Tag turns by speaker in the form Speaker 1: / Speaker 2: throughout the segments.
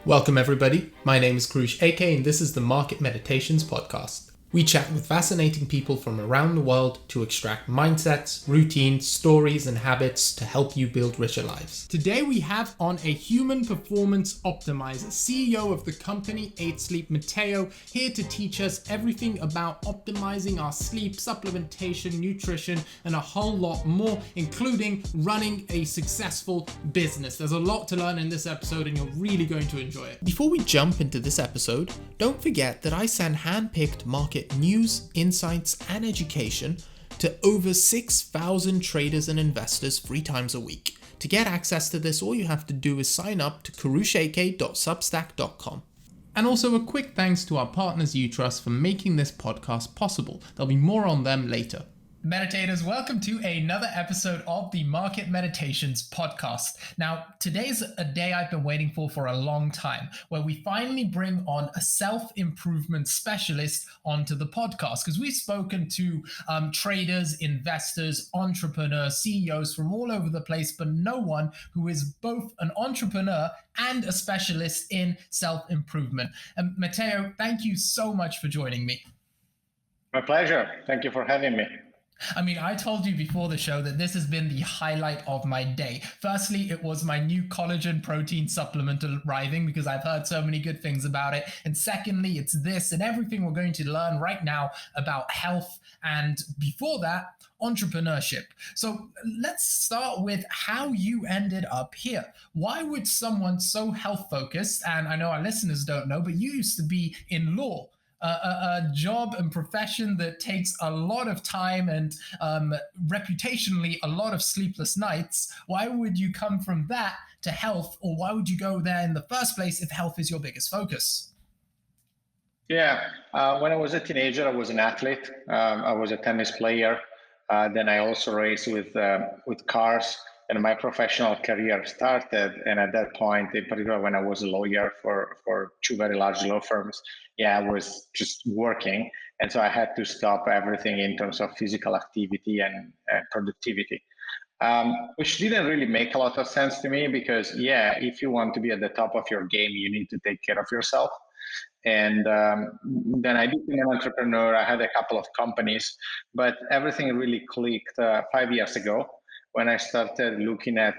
Speaker 1: Welcome everybody, my name is 𝐏𝐨𝐲 𝐬𝐭 and this is the Market Meditations podcast. We chat with fascinating people from around the world to extract mindsets, routines, stories and habits to help you build richer lives. Today we have on a human performance optimizer, CEO of the company 𝐏𝐨𝐽𝐬, Matteo, here to teach us everything about optimizing our sleep, supplementation, nutrition and a whole lot more, including running a successful business. There's a lot to learn in this episode and you're really going to enjoy it. Before we jump into this episode, don't forget that I send hand-picked market news, insights, and education to over 6,000 traders and investors 3 times a week. To get access to this, all you have to do is sign up to 𝐏𝐸𝐴𝐾.substack.com. And also a quick thanks to our partners 𝐸trust for making this podcast possible. There'll be more on them later. Meditators, welcome to another episode of the Market Meditations podcast. Now, today's a day I've been waiting for a long time, where we finally bring on a self-improvement specialist onto the podcast, because we've spoken to traders, investors, entrepreneurs, CEOs from all over the place, but no one who is both an entrepreneur and a specialist in self-improvement. And Matteo, thank you so much for joining me.
Speaker 2: My pleasure. Thank you for having me.
Speaker 1: I mean, I told you before the show that this has been the highlight of my day. Firstly, it was my new collagen protein supplement arriving because I've heard so many good things about it. And secondly, it's this and everything we're going to learn right now about health. And before that, entrepreneurship. So let's start with how you ended up here. Why would someone so health focused, and I know our listeners don't know, but you used to be in law, a job and profession that takes a lot of time and reputationally a lot of sleepless nights. Why would you come from that to health, or why would you go there in the first place if health is your biggest focus?
Speaker 2: Yeah, when I was a teenager, I was an athlete. I was a tennis player. Then I also raced with cars, and my professional career started. And at that point, in particular, when I was a lawyer for 2 very large law firms, I was just working. And so I had to stop everything in terms of physical activity and productivity, which didn't really make a lot of sense to me because, if you want to be at the top of your game, you need to take care of yourself. And then I became an entrepreneur. I had a couple of companies, but everything really clicked 5 years ago when I started looking at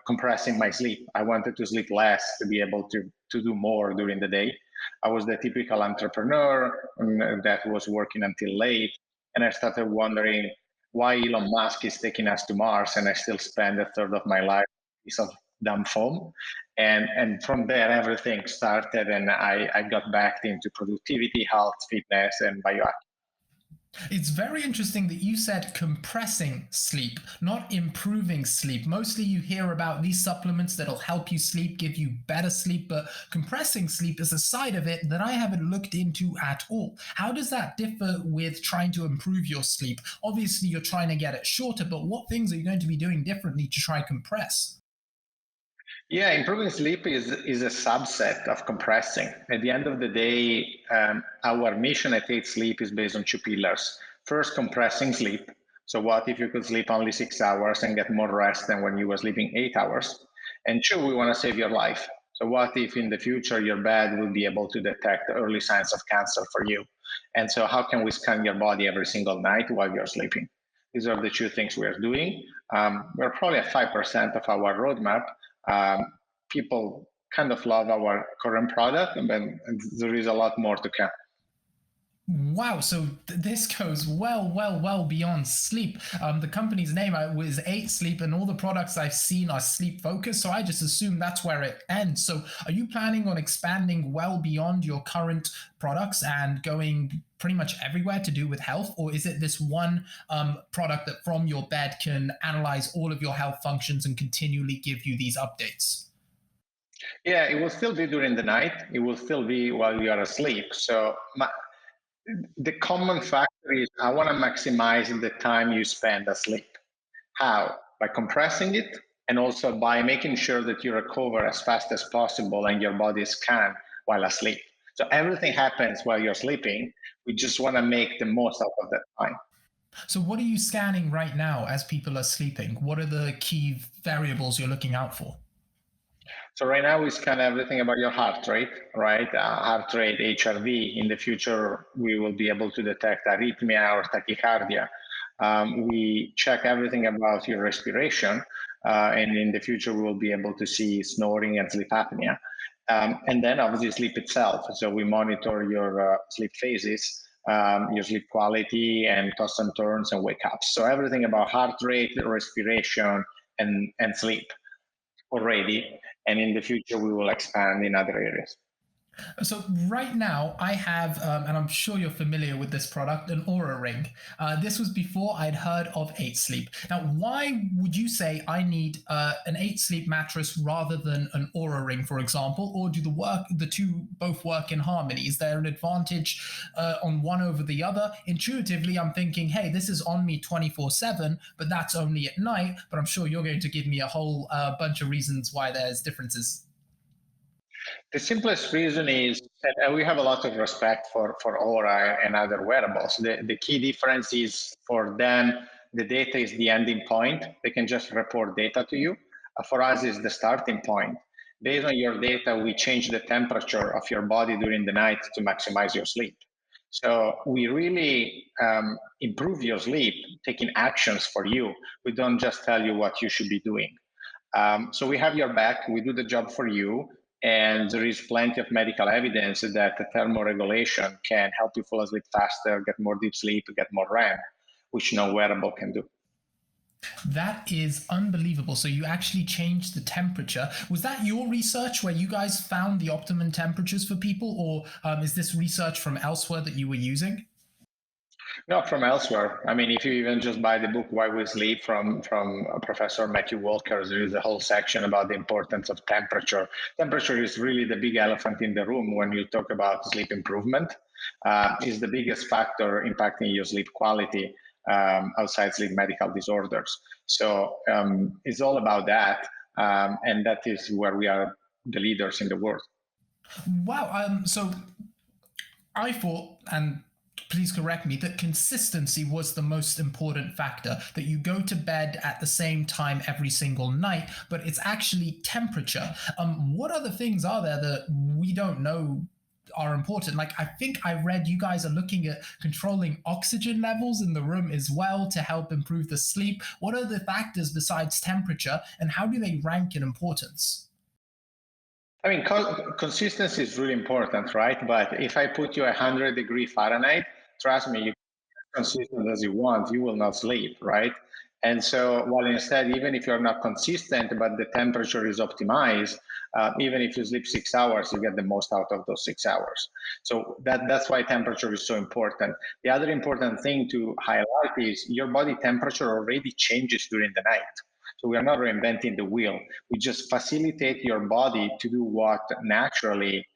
Speaker 2: compressing my sleep. I wanted to sleep less to be able to do more during the day. I was the typical entrepreneur that was working until late. And I started wondering why Elon Musk is taking us to Mars and I still spend a third of my life on a piece of dumb foam. And from there, everything started, and I got back into productivity, health, fitness, and biohacking.
Speaker 1: It's very interesting that you said compressing sleep, not improving sleep. Mostly you hear about these supplements that'll help you sleep, give you better sleep, but compressing sleep is a side of it that I haven't looked into at all. How does that differ with trying to improve your sleep? Obviously, you're trying to get it shorter, but what things are you going to be doing differently to try compress?
Speaker 2: Yeah, improving sleep is a subset of compressing. At the end of the day, our mission at 𝐏𝐸𝐴𝐽𝐬 is based on 2 pillars. First, compressing sleep. So what if you could sleep only 6 hours and get more rest than when you were sleeping 8 hours? And 2, we want to save your life. So what if in the future your bed will be able to detect early signs of cancer for you? And so how can we scan your body every single night while you're sleeping? These are the 2 things we are doing. We're probably at 5% of our roadmap. People kind of love our current product, and then there is a lot more to come.
Speaker 1: Wow, so this goes well beyond sleep. The company's name was 𝐴 and all the products I've seen are sleep focused, so I just assume that's where it ends. So are you planning on expanding well beyond your current products and going pretty much everywhere to do with health? Or is it this one product that from your bed can analyze all of your health functions and continually give you these updates?
Speaker 2: Yeah, it will still be during the night. It will still be while you are asleep. So the common factor is I want to maximize the time you spend asleep. How? By compressing it, and also by making sure that you recover as fast as possible and your body is calm while asleep. So everything happens while you're sleeping. We just want to make the most out of that time.
Speaker 1: So what are you scanning right now as people are sleeping? What are the key variables you're looking out for?
Speaker 2: So right now it's kind of everything about your heart rate, right? Heart rate, HRV. In the future, we will be able to detect arrhythmia or tachycardia. We check everything about your respiration, and in the future, we will be able to see snoring and sleep apnea. And then obviously sleep itself. So we monitor your sleep phases, your sleep quality, and toss and turns and wake ups. So everything about heart rate, respiration, and sleep already. And in the future, we will expand in other areas.
Speaker 1: So right now I have, and I'm sure you're familiar with this product, an Aura Ring. This was before I'd heard of 8 Sleep. Now, why would you say I need an 8 Sleep mattress rather than an Aura Ring, for example? Or do the two both work in harmony? Is there an advantage on one over the other? Intuitively, I'm thinking, hey, this is on me 24/7, but that's only at night. But I'm sure you're going to give me a whole bunch of reasons why there's differences.
Speaker 2: The simplest reason is, and we have a lot of respect for Aura and other wearables. The key difference is for them, the data is the ending point. They can just report data to you. For us, is the starting point. Based on your data, we change the temperature of your body during the night to maximize your sleep. So we really improve your sleep, taking actions for you. We don't just tell you what you should be doing. So we have your back, we do the job for you, and there is plenty of medical evidence that the thermoregulation can help you fall asleep faster, get more deep sleep, get more REM, which no wearable can do.
Speaker 1: That is unbelievable. So you actually changed the temperature. Was that your research where you guys found the optimum temperatures for people, or is this research from elsewhere that you were using?
Speaker 2: Not from elsewhere. I mean, if you even just buy the book "Why We Sleep" from Professor Matteo Walker, there is a whole section about the importance of temperature. Temperature is really the big elephant in the room when you talk about sleep improvement. Is the biggest factor impacting your sleep quality outside sleep medical disorders. So it's all about that, and that is where we are the leaders in the world.
Speaker 1: Wow. So I thought, and please correct me, that consistency was the most important factor, that you go to bed at the same time every single night, but it's actually temperature. What other things are there that we don't know are important? Like, I think I read you guys are looking at controlling oxygen levels in the room as well to help improve the sleep. What are the factors besides temperature, and how do they rank in importance?
Speaker 2: I mean, consistency is really important, right? But if I put you 100-degree Fahrenheit, trust me, you consistent as you want, you will not sleep, right? And so, while instead, even if you're not consistent, but the temperature is optimized, even if you sleep 6 hours, you get the most out of those 6 hours. So that's why temperature is so important. The other important thing to highlight is your body temperature already changes during the night. So we are not reinventing the wheel. We just facilitate your body to do what naturally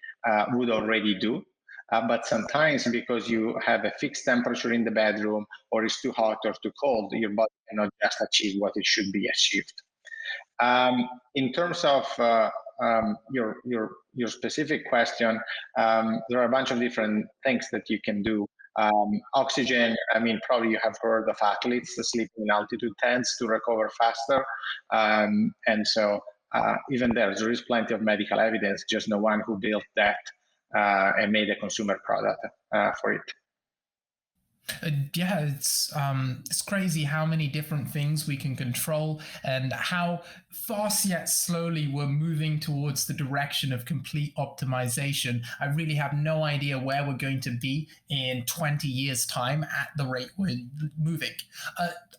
Speaker 2: would already do. But sometimes, because you have a fixed temperature in the bedroom, or it's too hot or too cold, your body cannot just achieve what it should be achieved. In terms of your specific question, there are a bunch of different things that you can do. Oxygen, I mean, probably you have heard of athletes that sleeping in altitude tents to recover faster. And so even there is plenty of medical evidence, just no one who built that and made a consumer product for it.
Speaker 1: Yeah, it's crazy how many different things we can control, and how fast yet slowly we're moving towards the direction of complete optimization. I really have no idea where we're going to be in 20 years' time at the rate we're moving.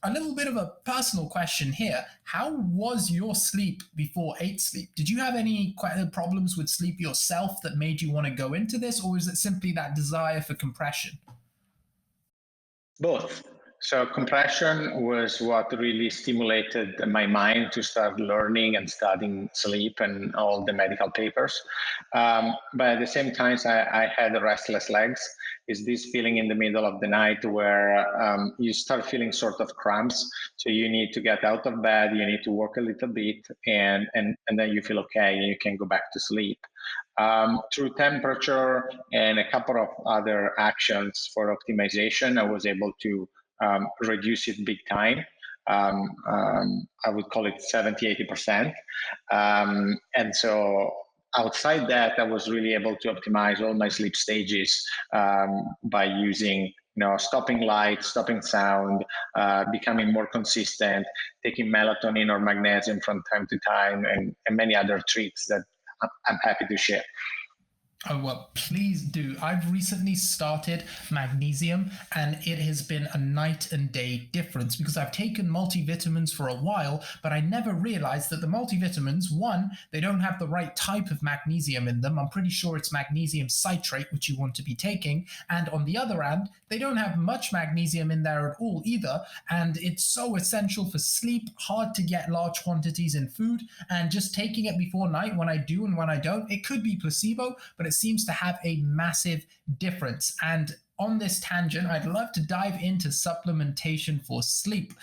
Speaker 1: A little bit of a personal question here. How was your sleep before 8 Sleep? Did you have any problems with sleep yourself that made you want to go into this, or is it simply that desire for compression?
Speaker 2: Both. So compression was what really stimulated my mind to start learning and studying sleep and all the medical papers. But at the same time, I had restless legs. Is this feeling in the middle of the night where you start feeling sort of cramps? So you need to get out of bed, you need to work a little bit, and then you feel okay and you can go back to sleep. Through temperature and a couple of other actions for optimization, I was able to reduce it big time. I would call it 70-80%. And so outside that, I was really able to optimize all my sleep stages by using, stopping light, stopping sound, becoming more consistent, taking melatonin or magnesium from time to time, and many other tricks that I'm happy to share.
Speaker 1: Oh, well, please do. I've recently started magnesium, and it has been a night and day difference because I've taken multivitamins for a while, but I never realized that the multivitamins, one, they don't have the right type of magnesium in them. I'm pretty sure it's magnesium citrate, which you want to be taking. And on the other hand, they don't have much magnesium in there at all either. And it's so essential for sleep, hard to get large quantities in food. And just taking it before night, when I do and when I don't, it could be placebo, but it seems to have a massive difference. And on this tangent, I'd love to dive into supplementation for sleep.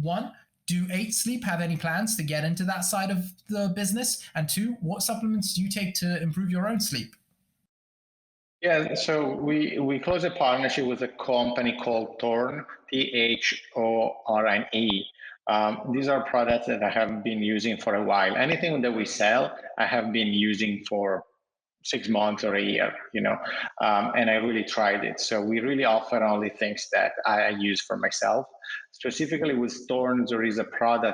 Speaker 1: One, do 𝐏𝐸 have any plans to get into that side of the business? And two, what supplements do you take to improve your own sleep?
Speaker 2: Yeah, so we closed a partnership with a company called Thorne, 𝐶HORNE. These are products that I have been using for a while. Anything that we sell, I have been using for 6 months or a year, and I really tried it. So we really offer only things that I use for myself. Specifically with Thorne, there is a powder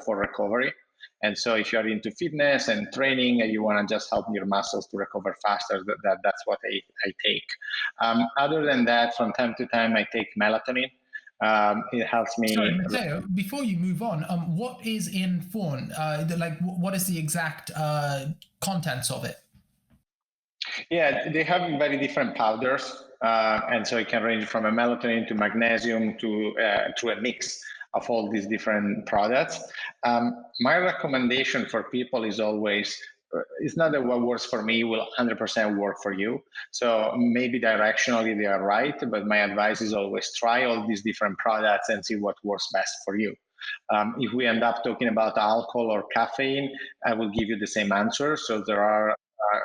Speaker 2: for recovery. And so if you're into fitness and training and you want to just help your muscles to recover faster, that's what I take. Other than that, from time to time, I take melatonin. It helps me.
Speaker 1: Sorry, Matteo, before you move on, what is in Thorne? What is the exact contents of it?
Speaker 2: Yeah, they have very different powders, and so it can range from a melatonin to magnesium to a mix of all these different products. My recommendation for people is always, it's not that what works for me will 100% work for you. So maybe directionally they are right, but my advice is always try all these different products and see what works best for you. If we end up talking about alcohol or caffeine, I will give you the same answer. So there are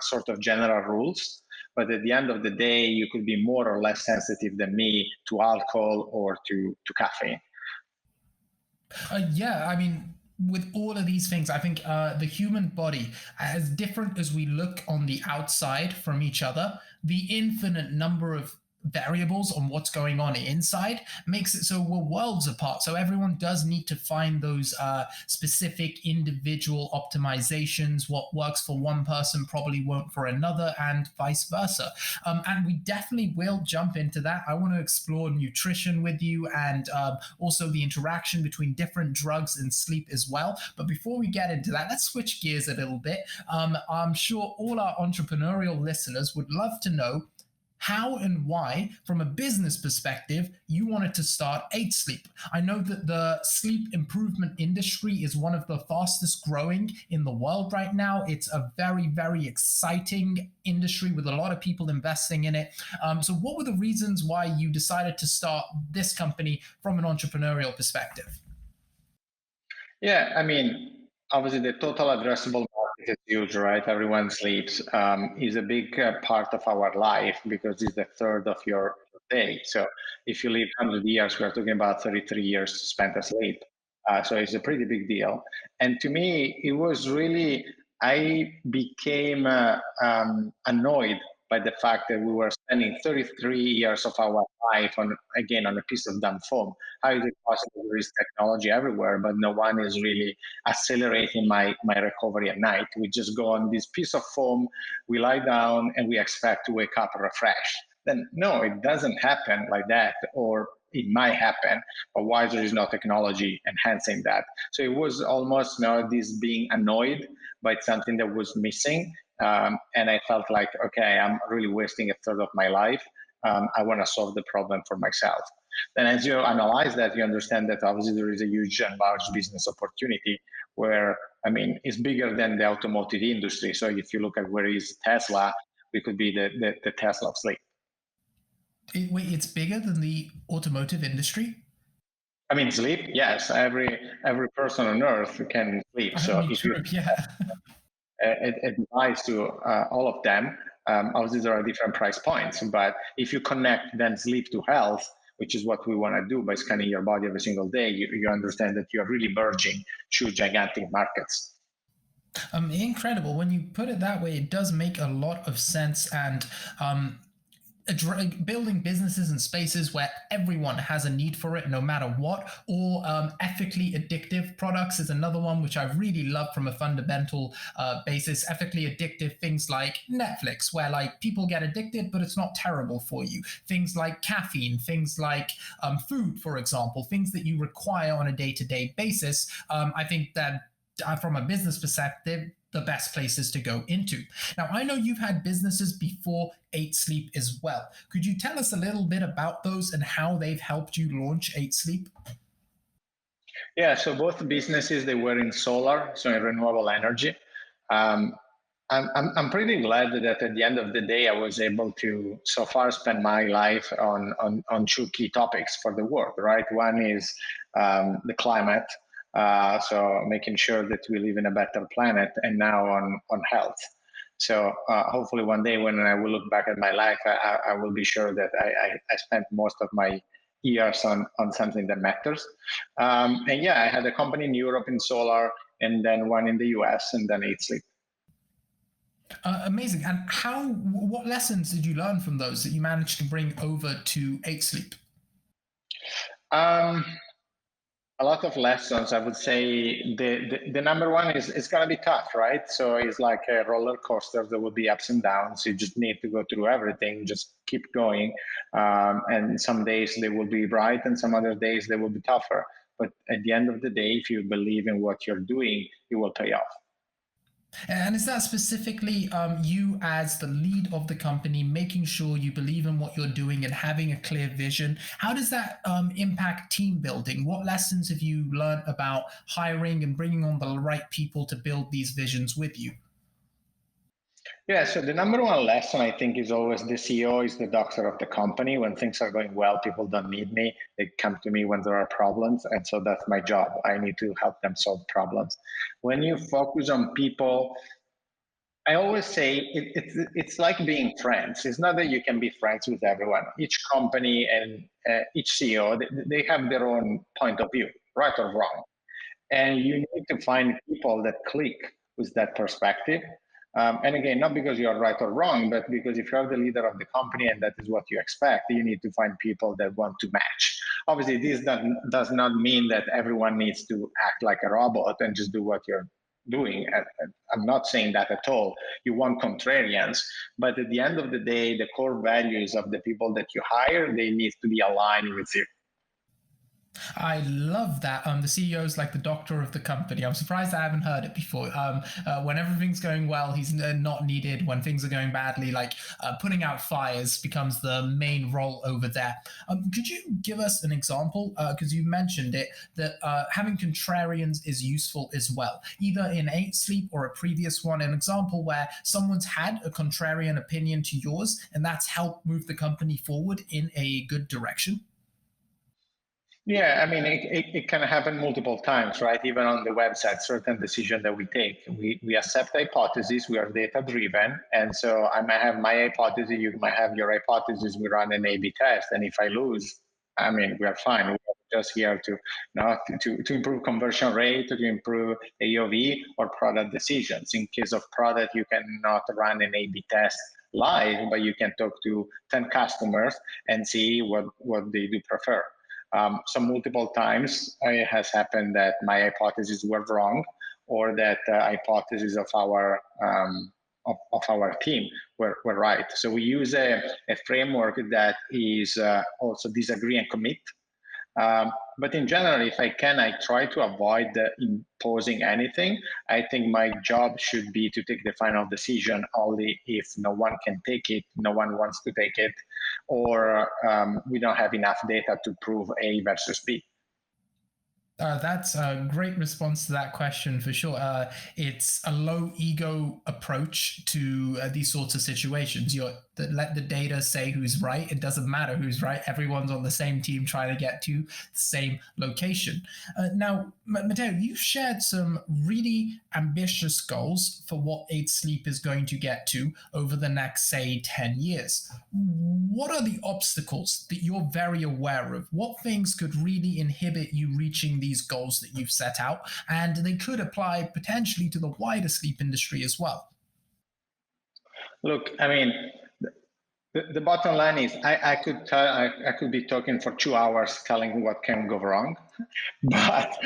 Speaker 2: sort of general rules, but at the end of the day, you could be more or less sensitive than me to alcohol or to caffeine.
Speaker 1: Yeah, I mean, with all of these things, I think the human body, as different as we look on the outside from each other, the infinite number of variables on what's going on inside makes it so we're worlds apart. So everyone does need to find those specific individual optimizations. What works for one person probably won't for another, and vice versa. And we definitely will jump into that. I want to explore nutrition with you, and also the interaction between different drugs and sleep as well. But before we get into that, let's switch gears a little bit. I'm sure all our entrepreneurial listeners would love to know how and why, from a business perspective, you wanted to start 𝐏𝐸. I know that the sleep improvement industry is one of the fastest growing in the world right now. It's a very, very exciting industry with a lot of people investing in it. So what were the reasons why you decided to start this company from an entrepreneurial perspective?
Speaker 2: Yeah, I mean, obviously the total addressable market is huge, right? Everyone sleeps is a big part of our life because it's the third of your day. So if you live 100 years, we're talking about 33 years spent asleep. So it's a pretty big deal. And to me, it was really, I became annoyed by the fact that we were spending 33 years of our life on a piece of dumb foam. How is it possible there is technology everywhere, but no one is really accelerating my recovery at night? We just go on this piece of foam, we lie down, and we expect to wake up refreshed. Then no, it doesn't happen like that, or it might happen, but why there is no technology enhancing that? So it was almost this being annoyed by something that was missing. And I felt like, okay, I'm really wasting a third of my life. I want to solve the problem for myself. Then as you analyze that, you understand that obviously there is a huge and large business opportunity where, I mean, it's bigger than the automotive industry. So if you look at where is Tesla, we could be the Tesla of sleep.
Speaker 1: Wait, it's bigger than the automotive industry?
Speaker 2: I mean, sleep, yes. Every person on earth can sleep. So if you
Speaker 1: yeah.
Speaker 2: a device to all of them, obviously there are different price points. But if you connect then sleep to health, which is what we want to do by scanning your body every single day. You understand that you're really merging two gigantic markets.
Speaker 1: Incredible. When you put it that way, it does make a lot of sense. And building businesses and spaces where everyone has a need for it no matter what, or ethically addictive products is another one which I really love from a fundamental basis. Ethically addictive things like Netflix, where like people get addicted but it's not terrible for you. Things like caffeine, things like food, for example, things that you require on a day-to-day basis. I think that from a business perspective, the best places to go into. Now, I know you've had businesses before 𝐏𝐶 as well. Could you tell us a little bit about those and how they've helped you launch 𝐏𝐶?
Speaker 2: Yeah, so both businesses, they were in solar, so in renewable energy. I'm pretty glad that at the end of the day, I was able to so far spend my life on two key topics for the world, right? One is the climate, so making sure that we live in a better planet, and now on health. So hopefully one day when I will look back at my life, I will be sure that I spent most of my years on something that matters. And yeah, I had a company in Europe in solar, and then one in the US, and then 𝐏𝐶.
Speaker 1: Amazing. And what lessons did you learn from those that you managed to bring over to 𝐏𝐶?
Speaker 2: A lot of lessons. I would say the number one is it's gonna be tough, right? So it's like a roller coaster. There will be ups and downs. You just need to go through everything. Just keep going. And some days they will be bright, and some other days they will be tougher. But at the end of the day, if you believe in what you're doing, it will pay off.
Speaker 1: And is that specifically you as the lead of the company, making sure you believe in what you're doing and having a clear vision? How does that impact team building? What lessons have you learned about hiring and bringing on the right people to build these visions with you?
Speaker 2: Yeah, so the number one lesson I think is always the CEO is the doctor of the company. When things are going well, people don't need me. They come to me when there are problems. And so that's my job. I need to help them solve problems. When you focus on people, I always say it's like being friends. It's not that you can be friends with everyone. Each company and each CEO, they have their own point of view, right or wrong. And you need to find people that click with that perspective. And again, not because you're right or wrong, but because if you're the leader of the company and that is what you expect, you need to find people that want to match. Obviously, this does not mean that everyone needs to act like a robot and just do what you're doing. I'm not saying that at all. You want contrarians, but at the end of the day, the core values of the people that you hire, they need to be aligned with you.
Speaker 1: I love that. The CEO is like the doctor of the company. I'm surprised I haven't heard it before. When everything's going well, he's not needed. When things are going badly, like putting out fires becomes the main role over there. Could you give us an example? Because you mentioned it, that having contrarians is useful as well, either in 𝐏𝐶 or a previous one, an example where someone's had a contrarian opinion to yours, and that's helped move the company forward in a good direction.
Speaker 2: Yeah, I mean, it can happen multiple times, right? Even on the website, certain decision that we take, we accept hypotheses, we are data driven. And so I might have my hypothesis, you might have your hypothesis, we run an A/B test. And if I lose, I mean, we are fine. We're just here to, to improve conversion rate, to improve AOV or product decisions. In case of product, you cannot run an A/B test live, but you can talk to 10 customers and see what they do prefer. So multiple times it has happened that my hypotheses were wrong, or that hypotheses of our team were right. So we use a framework that is also disagree and commit. But in general, if I can, I try to avoid imposing anything. I think my job should be to take the final decision only if no one can take it, no one wants to take it, or we don't have enough data to prove A versus B.
Speaker 1: That's a great response to that question for sure. It's a low ego approach to these sorts of situations. Let the data say who's right. It doesn't matter who's right. Everyone's on the same team trying to get to the same location. Now, Matteo, you've shared some really ambitious goals for what 𝐏𝐸 is going to get to over the next, say, 10 years. What are the obstacles that you're very aware of? What things could really inhibit you reaching these goals that you've set out? And they could apply potentially to the wider sleep industry as well.
Speaker 2: Look, I mean, the bottom line is I could be talking for 2 hours telling what can go wrong, but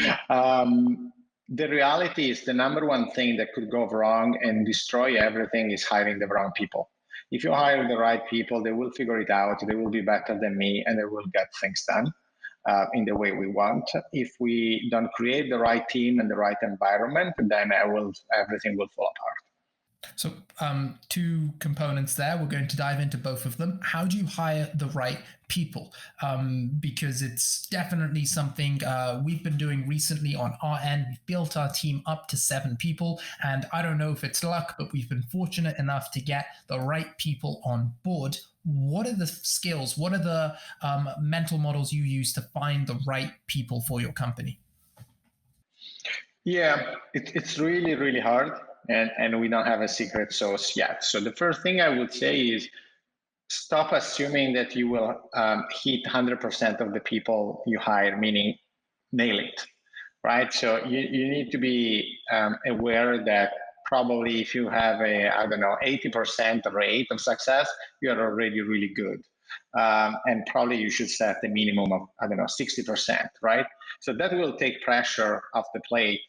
Speaker 2: the reality is the number one thing that could go wrong and destroy everything is hiring the wrong people. If you hire the right people, they will figure it out. They will be better than me, and they will get things done in the way we want. If we don't create the right team and the right environment, then everything will fall apart.
Speaker 1: So two components there. We're going to dive into both of them. How do you hire the right people? Because it's definitely something we've been doing recently on our end. We've built our team up to 7 people, and I don't know if it's luck, but we've been fortunate enough to get the right people on board. What are the skills? What are the mental models you use to find the right people for your company?
Speaker 2: Yeah, it's really, really hard, and we don't have a secret sauce yet. So the first thing I would say is stop assuming that you will hit 100% of the people you hire, meaning nail it, right? So you need to be aware that probably if you have a, 80% rate of success, you are already really good. And probably you should set a minimum of, 60%, right? So that will take pressure off the plate,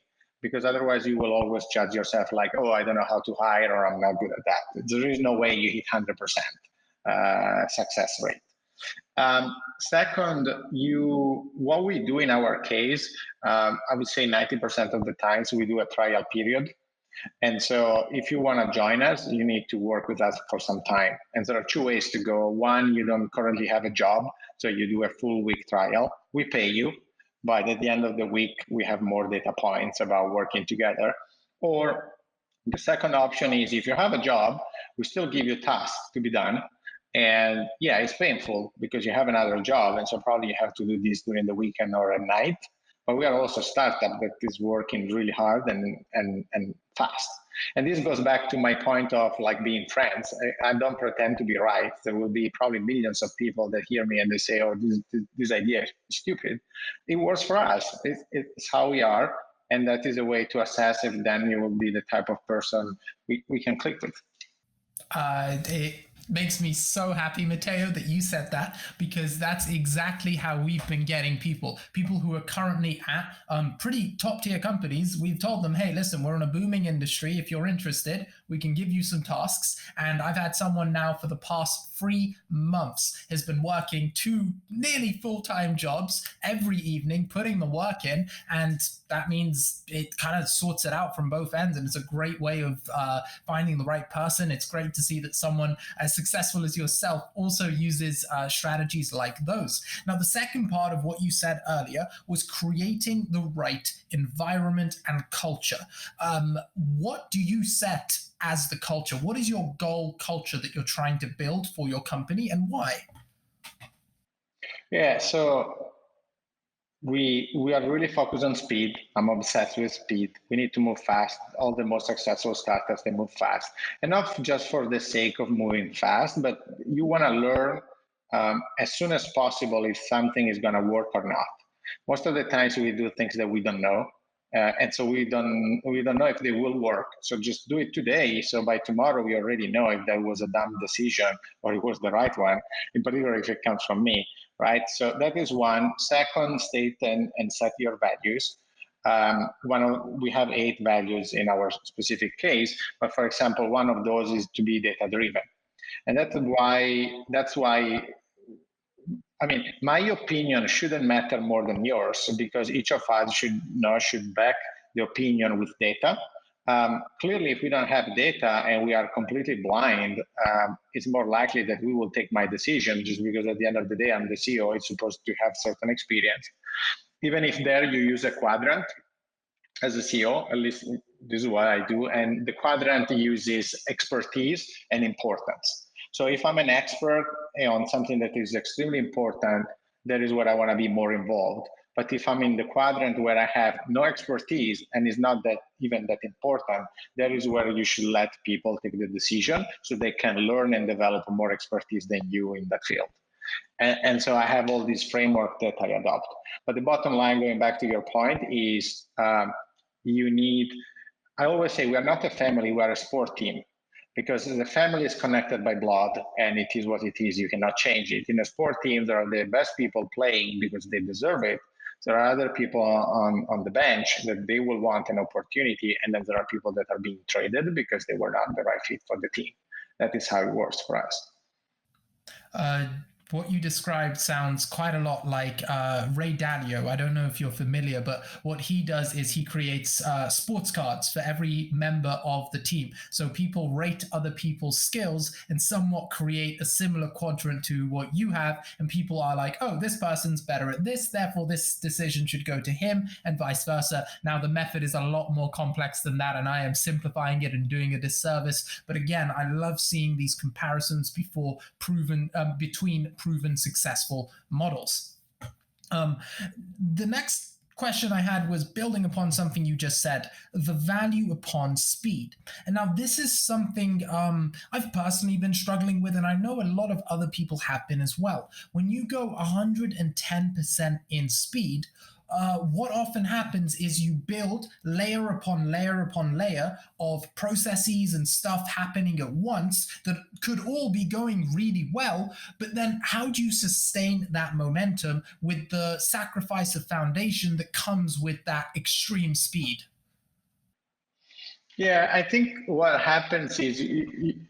Speaker 2: because otherwise you will always judge yourself like, oh, I don't know how to hire, or I'm not good at that. There is no way you hit 100% success rate. Second, what we do in our case, I would say 90% of the times we do a trial period. And so if you want to join us, you need to work with us for some time. And there are 2 ways to go. One, you don't currently have a job, so you do a full week trial. We pay you, but at the end of the week, we have more data points about working together. Or the second option is if you have a job, we still give you tasks to be done. And yeah, it's painful because you have another job, and so probably you have to do this during the weekend or at night. But we are also a startup that is working really hard and fast. And this goes back to my point of like being friends. I don't pretend to be right. There will be probably millions of people that hear me and they say, oh, this idea is stupid. It works for us. It's how we are. And that is a way to assess if then you will be the type of person we can click with.
Speaker 1: It makes me so happy, Matteo, that you said that, because that's exactly how we've been getting people who are currently at pretty top tier companies. We've told them, hey, listen, we're in a booming industry. If you're interested, we can give you some tasks. And I've had someone now for the past 3 months has been working 2 nearly full-time jobs every evening, putting the work in. And that means it kind of sorts it out from both ends. And it's a great way of finding the right person. It's great to see that someone as successful as yourself also uses strategies like those. Now, the second part of what you said earlier was creating the right environment and culture. What do you set as the culture? What is your goal culture that you're trying to build for your company, and why?
Speaker 2: Yeah, so we are really focused on speed. I'm obsessed with speed. We need to move fast. All the most successful startups, they move fast. And not just for the sake of moving fast, but you want to learn as soon as possible if something is going to work or not. Most of the times we do things that we don't know. And so we don't know if they will work. So just do it today. So by tomorrow, we already know if that was a dumb decision or it was the right one, in particular if it comes from me, right? So that is one. Second, state and set your values. We have 8 values in our specific case, but for example, one of those is to be data driven. And that's why I mean, my opinion shouldn't matter more than yours, because each of us should back the opinion with data. Clearly, if we don't have data and we are completely blind, it's more likely that we will take my decision just because at the end of the day, I'm the CEO. It's supposed to have certain experience. even if there you use a quadrant as a CEO, at least this is what I do, and the quadrant uses expertise and importance. So if I'm an expert on something that is extremely important, that is where I want to be more involved. But if I'm in the quadrant where I have no expertise and is not that even that important, that is where you should let people take the decision so they can learn and develop more expertise than you in that field. And so I have all these framework that I adopt. But the bottom line, going back to your point, is you need, I always say we are not a family, we are a sport team. Because the family is connected by blood and it is what it is, you cannot change it. In a sport team, there are the best people playing because they deserve it. There are other people on the bench that they will want an opportunity, and then there are people that are being traded because they were not the right fit for the team. That is how it works for us.
Speaker 1: What you described sounds quite a lot like Ray Dalio. I don't know if you're familiar, but what he does is he creates sports cards for every member of the team. So people rate other people's skills and somewhat create a similar quadrant to what you have. And people are like, oh, this person's better at this, therefore this decision should go to him, and vice versa. Now, the method is a lot more complex than that, and I am simplifying it and doing a disservice. But again, I love seeing these comparisons between proven successful models. The next question I had was building upon something you just said, the value upon speed. And now this is something I've personally been struggling with, and I know a lot of other people have been as well. When you go 110% in speed, what often happens is you build layer upon layer upon layer of processes and stuff happening at once that could all be going really well, but then how do you sustain that momentum with the sacrifice of foundation that comes with that extreme speed?
Speaker 2: Yeah, I think what happens is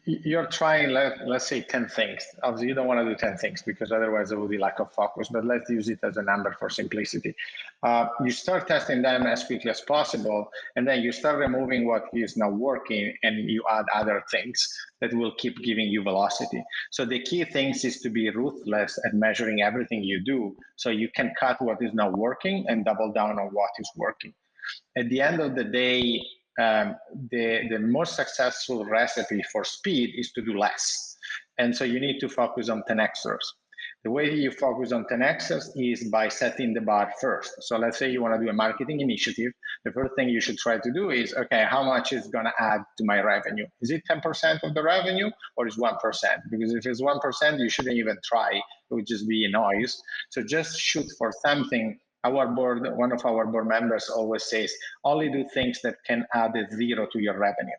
Speaker 2: you're trying, let's say 10 things. Obviously, you don't want to do 10 things because otherwise there will be lack of focus, but let's use it as a number for simplicity. You start testing them as quickly as possible, and then you start removing what is not working, and you add other things that will keep giving you velocity. So the key things is to be ruthless at measuring everything you do so you can cut what is not working and double down on what is working. At the end of the day, the most successful recipe for speed is to do less. And so you need to focus on 10xers. The way you focus on 10xers is by setting the bar first. So let's say you want to do a marketing initiative. The first thing you should try to do is, okay, how much is going to add to my revenue? Is it 10% of the revenue or is 1%? Because if it's 1%, you shouldn't even try. It would just be a noise. So just shoot for something. Our board, one of our board members always says, only do things that can add a zero to your revenue.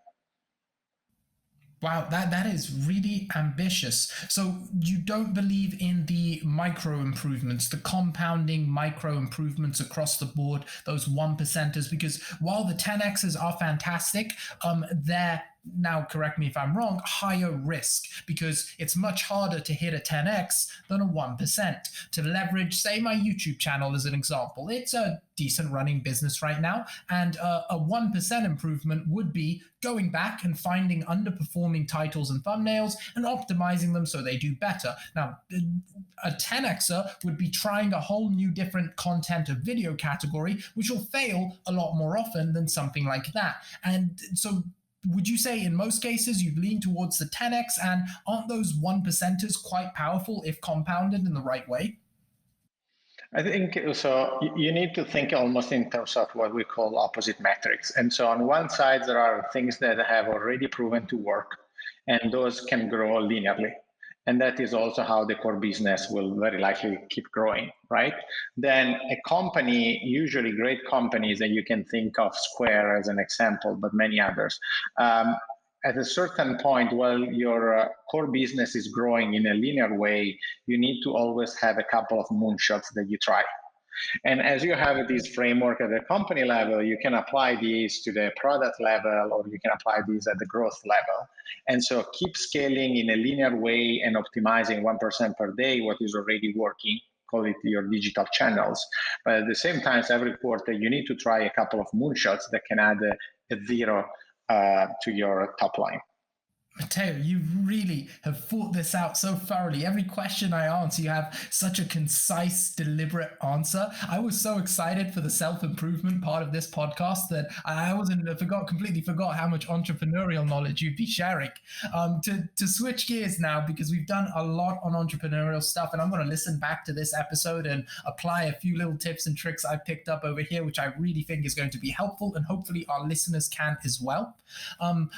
Speaker 1: Wow, that is really ambitious. So you don't believe in the micro improvements, the compounding micro improvements across the board, those 1%ers, because while the 10x's are fantastic, they're, now correct me if I'm wrong, higher risk, because it's much harder to hit a 10x than a 1%. To leverage, say, my YouTube channel as an example, it's a decent running business right now, and a 1% improvement would be going back and finding underperforming titles and thumbnails and optimizing them so they do better. Now, a 10xer would be trying a whole new different content or video category, which will fail a lot more often than something like that. And so would you say in most cases you'd lean towards the 10x, and aren't those 1%ers quite powerful if compounded in the right way?
Speaker 2: I think so. You need to think almost in terms of what we call opposite metrics. And so on one side, there are things that have already proven to work, and those can grow linearly. And that is also how the core business will very likely keep growing, right? Then a company, usually great companies that you can think of, Square as an example, but many others, at a certain point, while your core business is growing in a linear way, you need to always have a couple of moonshots that you try. And as you have this framework at the company level, you can apply these to the product level, or you can apply these at the growth level. And so keep scaling in a linear way and optimizing 1% per day what is already working, call it your digital channels. But at the same time, every quarter, you need to try a couple of moonshots that can add a zero to your top line.
Speaker 1: Matteo, you really have thought this out so thoroughly. Every question I answer, you have such a concise, deliberate answer. I was so excited for the self-improvement part of this podcast that completely forgot how much entrepreneurial knowledge you'd be sharing. To switch gears now, because we've done a lot on entrepreneurial stuff, and I'm going to listen back to this episode and apply a few little tips and tricks I picked up over here, which I really think is going to be helpful, and hopefully our listeners can as well.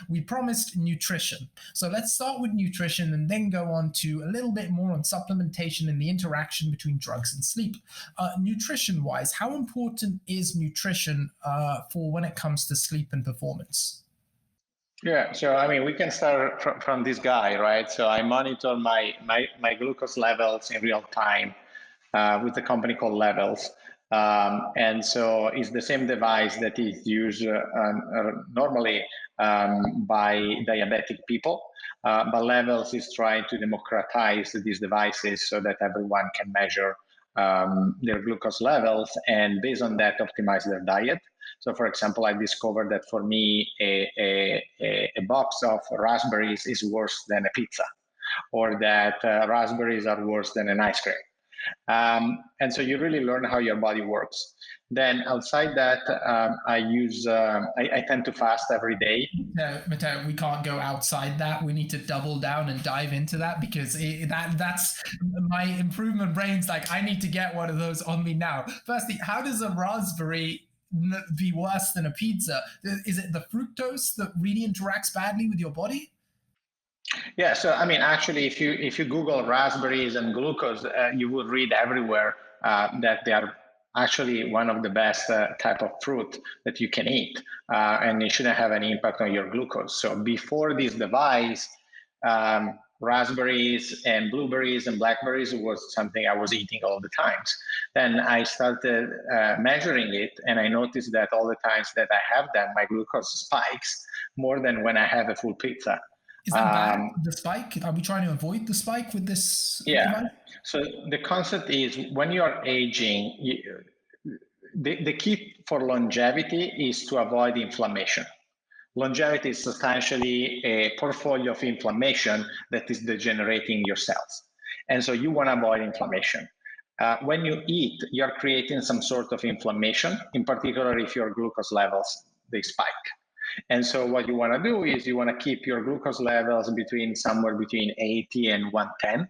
Speaker 1: We promised nutrition. So let's start with nutrition and then go on to a little bit more on supplementation and the interaction between drugs and sleep. Nutrition-wise, how important is nutrition for when it comes to sleep and performance?
Speaker 2: Yeah, so I mean, we can start from this guy, right? So I monitor my glucose levels in real time with a company called Levels. And so it's the same device that is used normally by diabetic people, but Levels is trying to democratize these devices so that everyone can measure their glucose levels and based on that optimize their diet. So for example, I discovered that for me, a box of raspberries is worse than a pizza, or that raspberries are worse than an ice cream. And so you really learn how your body works. Then outside that, I tend to fast every day.
Speaker 1: No, Matteo, we can't go outside that. We need to double down and dive into that because that's my improvement brain's like, I need to get one of those on me now. Firstly, how does a raspberry be worse than a pizza? Is it the fructose that really interacts badly with your body?
Speaker 2: Yeah, so I mean, actually, if you Google raspberries and glucose, you will read everywhere that they are actually one of the best type of fruit that you can eat, and it shouldn't have any impact on your glucose. So before this device, raspberries and blueberries and blackberries was something I was eating all the times. Then I started measuring it, and I noticed that all the times that I have them, my glucose spikes more than when I have a full pizza.
Speaker 1: Is that bad, the spike? Are we trying to avoid the spike with this device?
Speaker 2: So the concept is when you're aging, the key for longevity is to avoid inflammation. Longevity is substantially a portfolio of inflammation that is degenerating your cells. And so you want to avoid inflammation. When you eat, you're creating some sort of inflammation, in particular if your glucose levels, they spike. And so what you want to do is you want to keep your glucose levels somewhere between 80 and 110.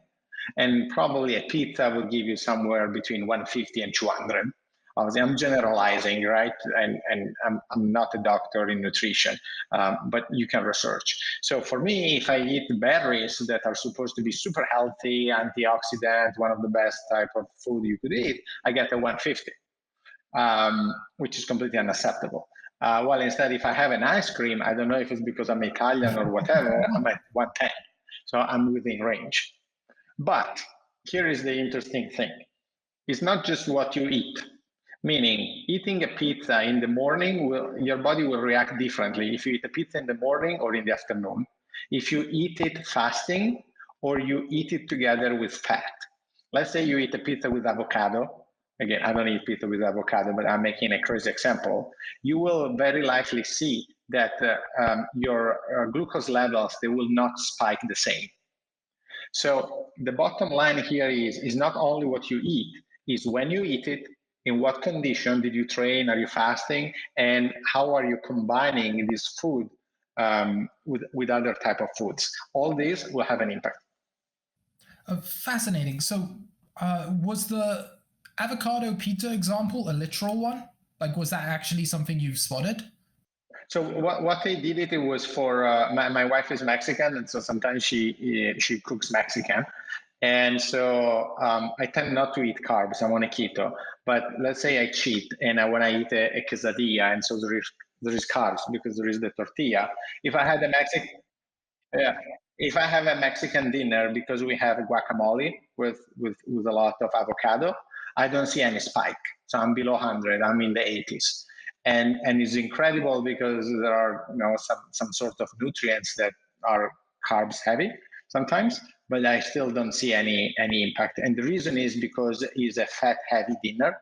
Speaker 2: And probably a pizza will give you somewhere between 150 and 200. Obviously, I'm generalizing, right? And I'm not a doctor in nutrition, but you can research. So for me, if I eat berries that are supposed to be super healthy, antioxidant, one of the best type of food you could eat, I get a 150, which is completely unacceptable. Well, instead, if I have an ice cream, I don't know if it's because I'm Italian or whatever, I'm at 110. So I'm within range. But here is the interesting thing. It's not just what you eat. Meaning, eating a pizza in the morning, your body will react differently if you eat a pizza in the morning or in the afternoon. If you eat it fasting or you eat it together with fat. Let's say you eat a pizza with avocado. Again, I don't eat pizza with avocado, but I'm making a crazy example. You will very likely see that your glucose levels, they will not spike the same. So the bottom line here is not only what you eat, is when you eat it, in what condition did you train, are you fasting, and how are you combining this food with other type of foods. All these will have an impact.
Speaker 1: Fascinating. So was the avocado pizza example a literal one? Like, was that actually something you've spotted?
Speaker 2: So what they did it was for my wife is Mexican, and so sometimes she cooks Mexican, and so I tend not to eat carbs. I'm on a keto, but let's say I cheat and I want to eat a quesadilla, and so there is carbs because there is the tortilla. If I had a Mexican, yeah, if I have a Mexican dinner because we have guacamole with a lot of avocado, I don't see any spike. So I'm below 100. I'm in the 80s. And it's incredible because there are some sort of nutrients that are carbs heavy sometimes, but I still don't see any impact. And the reason is because it's a fat heavy dinner,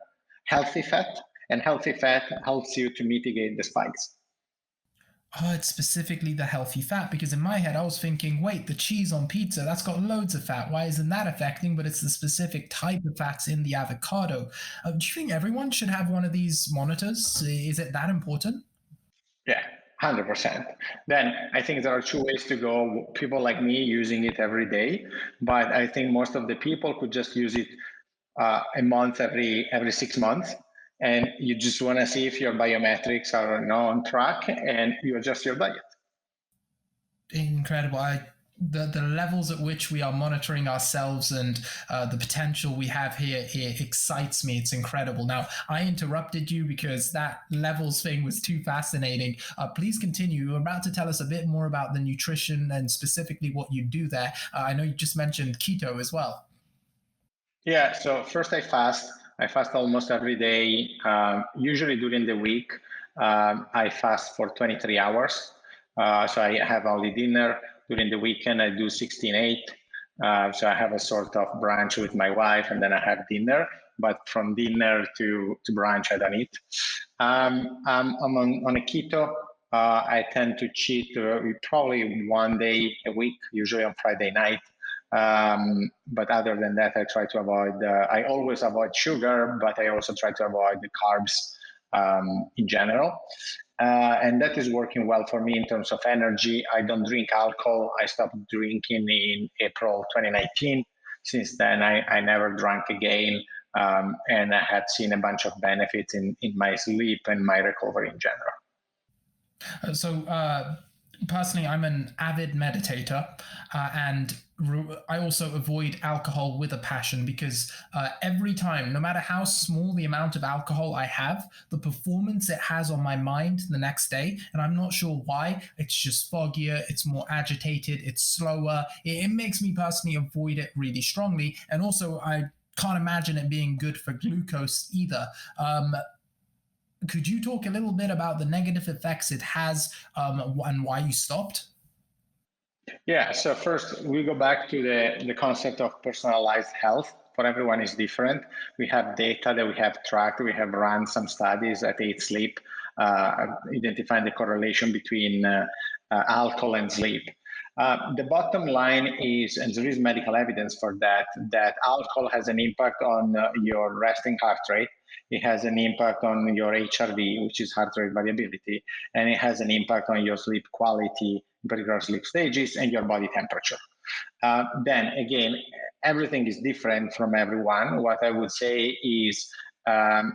Speaker 2: healthy fat, and healthy fat helps you to mitigate the spikes.
Speaker 1: Oh, it's specifically the healthy fat, because in my head I was thinking, wait, the cheese on pizza, that's got loads of fat. Why isn't that affecting? But it's the specific type of fats in the avocado. Do you think everyone should have one of these monitors? Is it that important?
Speaker 2: Yeah, 100%. Then I think there are two ways to go. People like me using it every day, but I think most of the people could just use it a month every 6 months, and you just want to see if your biometrics are on track, and you adjust your diet.
Speaker 1: Incredible. The levels at which we are monitoring ourselves and the potential we have here, it excites me. It's incredible. Now, I interrupted you because that levels thing was too fascinating. Please continue. You're about to tell us a bit more about the nutrition and specifically what you do there. I know you just mentioned keto as well.
Speaker 2: Yeah, so first I fast. I fast almost every day. Usually during the week, I fast for 23 hours. So I have only dinner. During the weekend, I do 16/8. So I have a sort of brunch with my wife, and then I have dinner. But from dinner to brunch, I don't eat. I'm on a keto. I tend to cheat probably one day a week, usually on Friday night. But other than that, I try to avoid, I always avoid sugar, but I also try to avoid the carbs in general. And that is working well for me in terms of energy. I don't drink alcohol. I stopped drinking in April 2019. Since then, I never drank again. And I had seen a bunch of benefits in my sleep and my recovery in general.
Speaker 1: Personally, I'm an avid meditator, and I also avoid alcohol with a passion, because every time, no matter how small the amount of alcohol I have, the performance it has on my mind the next day, and I'm not sure why, it's just foggier, it's more agitated, it's slower. It makes me personally avoid it really strongly, and also I can't imagine it being good for glucose either. Could you talk a little bit about the negative effects it has, and why you stopped?
Speaker 2: Yeah, so first we go back to the concept of personalized health. For everyone is different. We have data that we have tracked. We have run some studies at 𝐏𝐨𝐽𝐬𝐬, identifying the correlation between alcohol and sleep. The bottom line is, and there is medical evidence for that, that alcohol has an impact on your resting heart rate. It has an impact on your HRV, which is heart rate variability, and it has an impact on your sleep quality, in particular sleep stages, and your body temperature. Then again, everything is different from everyone. What I would say is,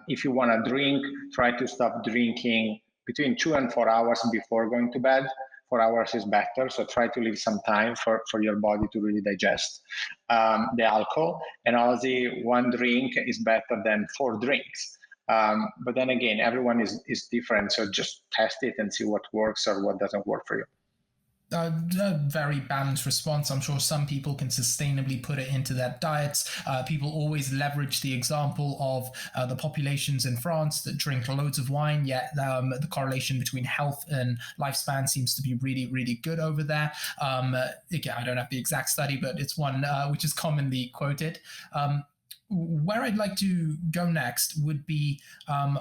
Speaker 2: if you want to drink, try to stop drinking between 2 and 4 hours before going to bed. 4 hours is better, so try to leave some time for your body to really digest the alcohol. And obviously, one drink is better than 4 drinks. But then again, everyone is different, so just test it and see what works or what doesn't work for you.
Speaker 1: A very balanced response. I'm sure some people can sustainably put it into their diets. People always leverage the example of the populations in France that drink loads of wine, yet the correlation between health and lifespan seems to be really, really good over there. Again, I don't have the exact study, but it's one which is commonly quoted. Where I'd like to go next would be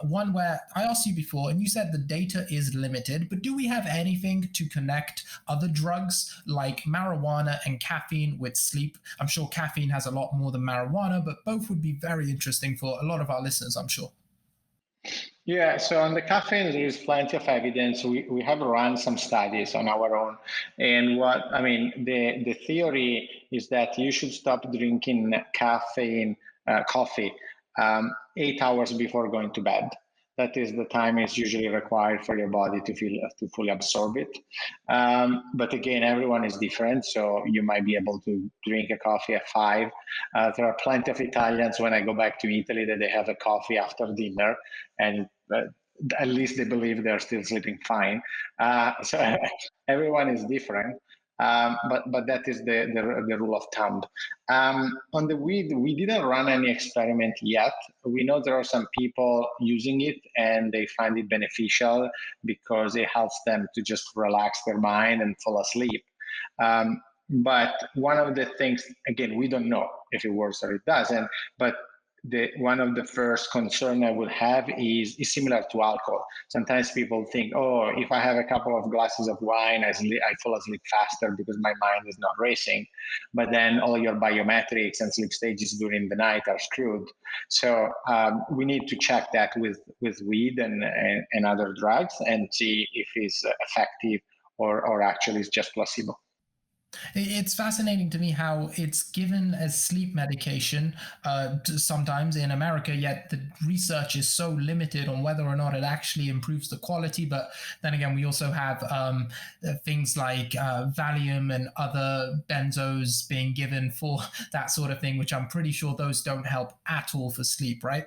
Speaker 1: one where I asked you before, and you said the data is limited, but do we have anything to connect other drugs like marijuana and caffeine with sleep? I'm sure caffeine has a lot more than marijuana, but both would be very interesting for a lot of our listeners, I'm sure.
Speaker 2: Yeah, so on the caffeine, there is plenty of evidence. We have run some studies on our own. And the theory is that you should stop drinking coffee 8 hours before going to bed. That is the time is usually required for your body to fully absorb it. But again, everyone is different, so you might be able to drink a coffee at 5. There are plenty of Italians when I go back to Italy that they have a coffee after dinner, and at least they believe they're still sleeping fine. So everyone is different. But that is the rule of thumb. On the weed, we didn't run any experiment yet. We know there are some people using it and they find it beneficial because it helps them to just relax their mind and fall asleep. But one of the things, again, we don't know if it works or it doesn't, but one of the first concern I would have is similar to alcohol. Sometimes people think, oh, if I have a couple of glasses of wine, I fall asleep faster because my mind is not racing. But then all your biometrics and sleep stages during the night are screwed. So we need to check that with weed and other drugs and see if it's effective or actually it's just placebo.
Speaker 1: It's fascinating to me how it's given as sleep medication sometimes in America, yet the research is so limited on whether or not it actually improves the quality. But then again, we also have things like Valium and other benzos being given for that sort of thing, which I'm pretty sure those don't help at all for sleep, right?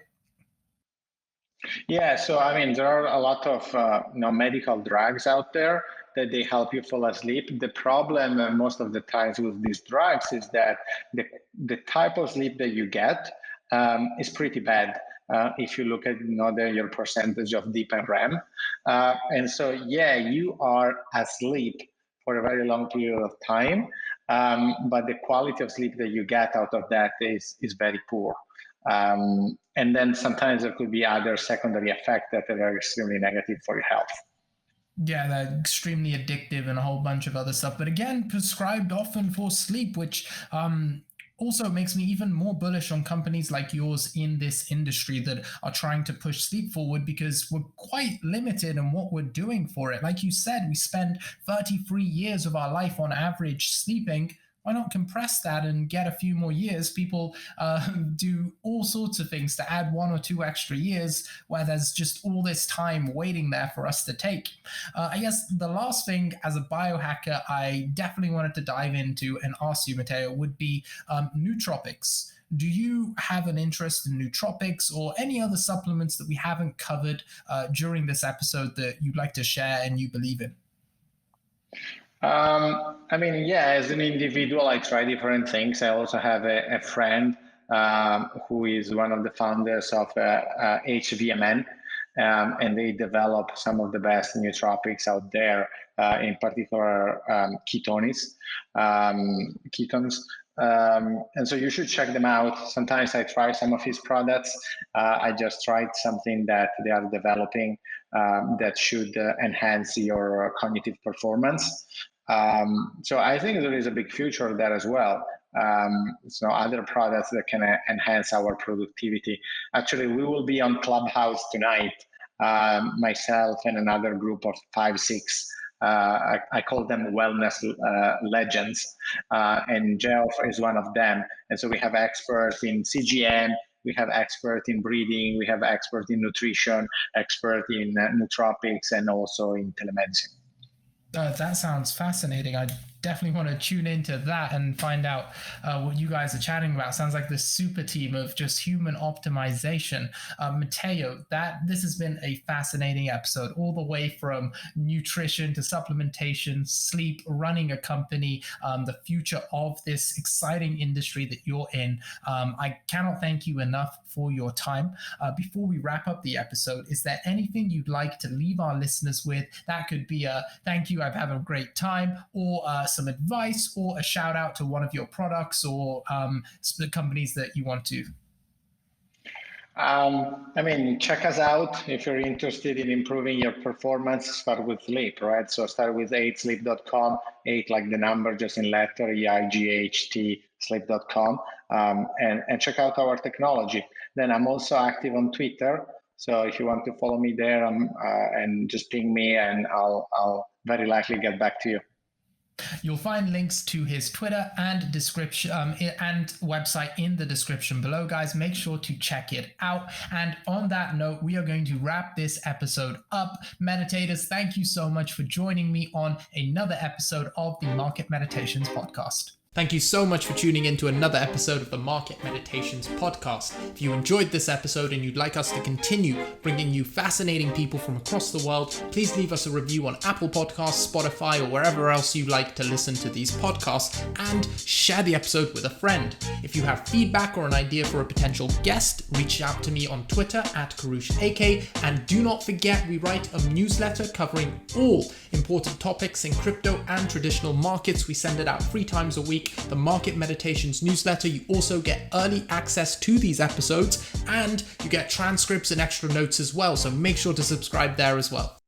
Speaker 2: Yeah, so I mean, there are a lot of medical drugs out there that they help you fall asleep. The problem most of the times with these drugs is that the type of sleep that you get is pretty bad. If you look at your percentage of deep and REM. And so, yeah, you are asleep for a very long period of time, but the quality of sleep that you get out of that is very poor. And then sometimes there could be other secondary effects that are extremely negative for your health.
Speaker 1: Yeah, they're extremely addictive and a whole bunch of other stuff. But again, prescribed often for sleep, which also makes me even more bullish on companies like yours in this industry that are trying to push sleep forward, because we're quite limited in what we're doing for it. Like you said, we spend 33 years of our life on average sleeping. Why not compress that and get a few more years? People do all sorts of things to add 1 or 2 extra years where there's just all this time waiting there for us to take. I guess the last thing as a biohacker I definitely wanted to dive into and ask you, Matteo, would be nootropics. Do you have an interest in nootropics or any other supplements that we haven't covered during this episode that you'd like to share and you believe in?
Speaker 2: I mean, yeah, as an individual, I try different things. I also have a friend who is one of the founders of 𝐏𝐵MN, and they develop some of the best nootropics out there, in particular ketones. And so you should check them out. Sometimes I try some of his products. I just tried something that they are developing that should enhance your cognitive performance. So I think there is a big future there as well. So other products that can enhance our productivity. Actually, we will be on Clubhouse tonight, myself and another group of 5, 6. I call them wellness legends, and Geoff is one of them. And so we have experts in CGM, we have experts in breathing, we have experts in nutrition, expert in nootropics, and also in telemedicine.
Speaker 1: That sounds fascinating. I definitely want to tune into that and find out what you guys are chatting about. Sounds like this super team of just human optimization. Matteo, this has been a fascinating episode, all the way from nutrition to supplementation, sleep, running a company, the future of this exciting industry that you're in. I cannot thank you enough for your time. Before we wrap up the episode, is there anything you'd like to leave our listeners with? That could be a thank you, I've had a great time, or some advice, or a shout out to one of your products or the companies that you want to.
Speaker 2: I mean, check us out if you're interested in improving your performance. Start with sleep, right? So start with 𝐏𝐶sleep.com, 8 like the number, just in letter, 𝐏𝐸HT sleep.com, and check out our technology. Then I'm also active on Twitter. So if you want to follow me there, and just ping me, and I'll very likely get back to you.
Speaker 1: You'll find links to his Twitter and description and website in the description below, guys. Make sure to check it out. And on that note, we are going to wrap this episode up. Meditators, thank you so much for joining me on another episode of the Market Meditations podcast. Thank you so much for tuning in to another episode of the Market Meditations podcast. If you enjoyed this episode and you'd like us to continue bringing you fascinating people from across the world, please leave us a review on Apple Podcasts, Spotify, or wherever else you like to listen to these podcasts, and share the episode with a friend. If you have feedback or an idea for a potential guest, reach out to me on Twitter at 𝐾𝐸𝐴𝐾, and do not forget we write a newsletter covering all important topics in crypto and traditional markets. We send it out 3 times a week. week, the Market Meditations newsletter. You also get early access to these episodes, and you get transcripts and extra notes as well, so make sure to subscribe there as well.